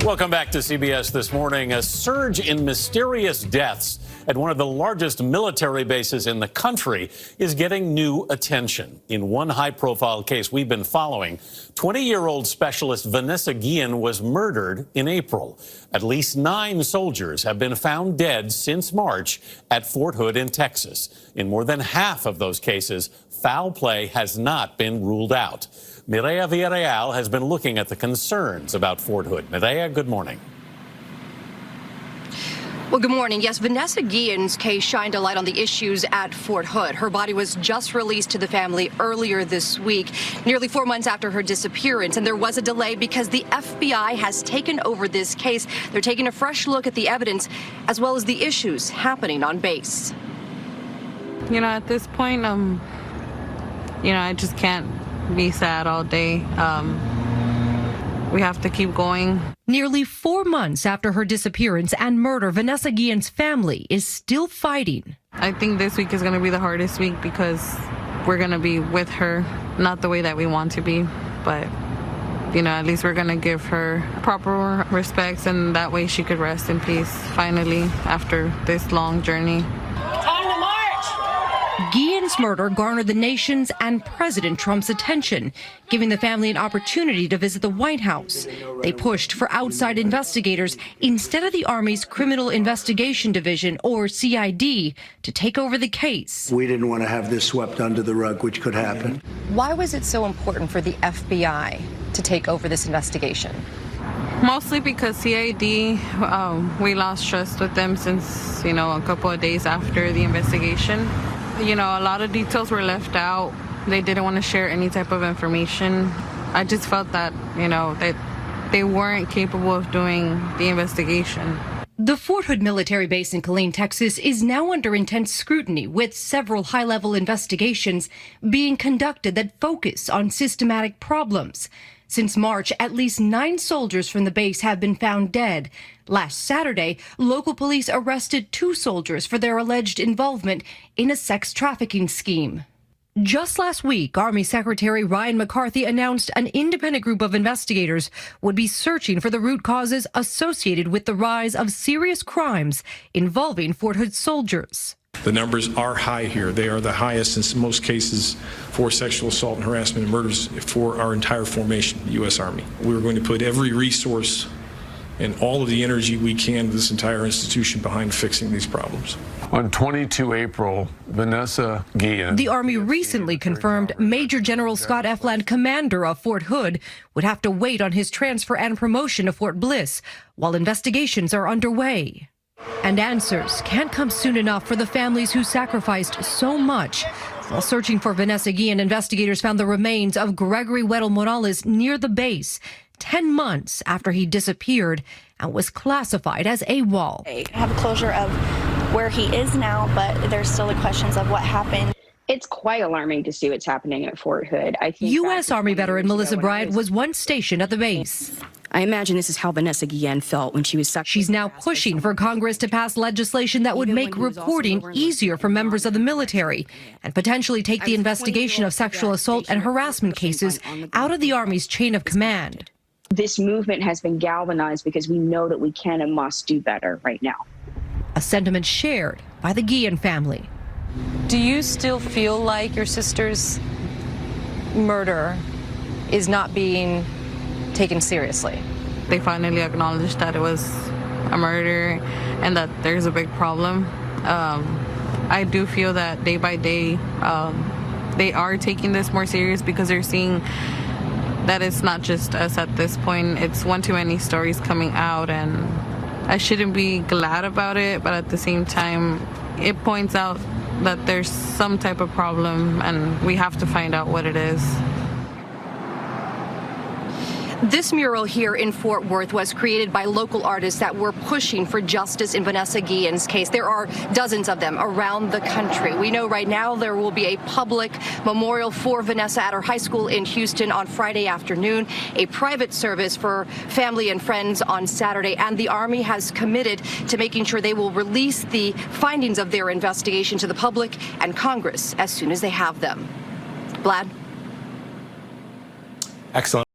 Welcome back to CBS This Morning. A surge in mysterious deaths at one of the largest military bases in the country is getting new attention. In one high-profile case we've been following, 20-year-old specialist Vanessa Guillen was murdered in April. At least 9 soldiers have been found dead since March at Fort Hood in Texas. In more than half of those cases, foul play has not been ruled out. Mireya Villarreal has been looking at the concerns about Fort Hood. Mireya, good morning. Well, good morning. Yes, Vanessa Guillen's case shined a light on the issues at Fort Hood. Her body was just released to the family earlier this week, nearly 4 months after her disappearance. And there was a delay because the FBI has taken over this case. They're taking a fresh look at the evidence as well as the issues happening on base. You know, at this point, I just can't be sad all day. We have to keep going. Nearly 4 months after her disappearance and murder, Vanessa Guillen's family is still fighting. I think this week is going to be the hardest week because we're going to be with her, not the way that we want to be, but at least we're going to give her proper respects, and that way she could rest in peace finally after this long journey. Guillen's murder garnered the nation's and President Trump's attention, giving the family an opportunity to visit the White House. They pushed for outside investigators instead of the Army's Criminal Investigation Division, or CID, to take over the case. We didn't want to have this swept under the rug, which could happen. Why was it so important for the FBI to take over this investigation? Mostly because CID, we lost trust with them since, a couple of days after the investigation. A lot of details were left out. They didn't want to share any type of information. I just felt that, that they weren't capable of doing the investigation. The Fort Hood military base in Killeen, Texas is now under intense scrutiny, with several high-level investigations being conducted that focus on systematic problems. Since March, at least 9 soldiers from the base have been found dead. Last Saturday, local police arrested 2 soldiers for their alleged involvement in a sex trafficking scheme. Just last week, Army Secretary Ryan McCarthy announced an independent group of investigators would be searching for the root causes associated with the rise of serious crimes involving Fort Hood soldiers. The numbers are high here. They are the highest in most cases for sexual assault and harassment and murders for our entire formation, the U.S. Army. We're going to put every resource and all of the energy we can of this entire institution behind fixing these problems. On 22 April, Vanessa Guillen. The Army recently confirmed Major General Scott F. Land, commander of Fort Hood, would have to wait on his transfer and promotion to Fort Bliss while investigations are underway. And answers can't come soon enough for the families who sacrificed so much. While searching for Vanessa Guillen, investigators found the remains of Gregory Weddle Morales near the base, 10 months after he disappeared and was classified as AWOL. They have closure of where he is now, but there's still the questions of what happened. It's quite alarming to see what's happening at Fort Hood. I think U.S. Army veteran Melissa Bryant was once stationed at the base. I imagine this is how Vanessa Guillen felt when she was She's now pushing for Congress to pass legislation that would make reporting easier for members of the military and potentially take the investigation of sexual assault and harassment cases out of the Army's chain of command. This movement has been galvanized because we know that we can and must do better right now. A sentiment shared by the Guillen family. Do you still feel like your sister's murder is not being taken seriously? They finally acknowledged that it was a murder and that there's a big problem. I do feel that day by day they are taking this more serious because they're seeing that it's not just us at this point. It's one too many stories coming out, and I shouldn't be glad about it, but at the same time, it points out that there's some type of problem and we have to find out what it is. This mural here in Fort Worth was created by local artists that were pushing for justice in Vanessa Guillen's case. There are dozens of them around the country. We know right now there will be a public memorial for Vanessa at her high school in Houston on Friday afternoon, a private service for family and friends on Saturday, and the Army has committed to making sure they will release the findings of their investigation to the public and Congress as soon as they have them. Vlad? Excellent.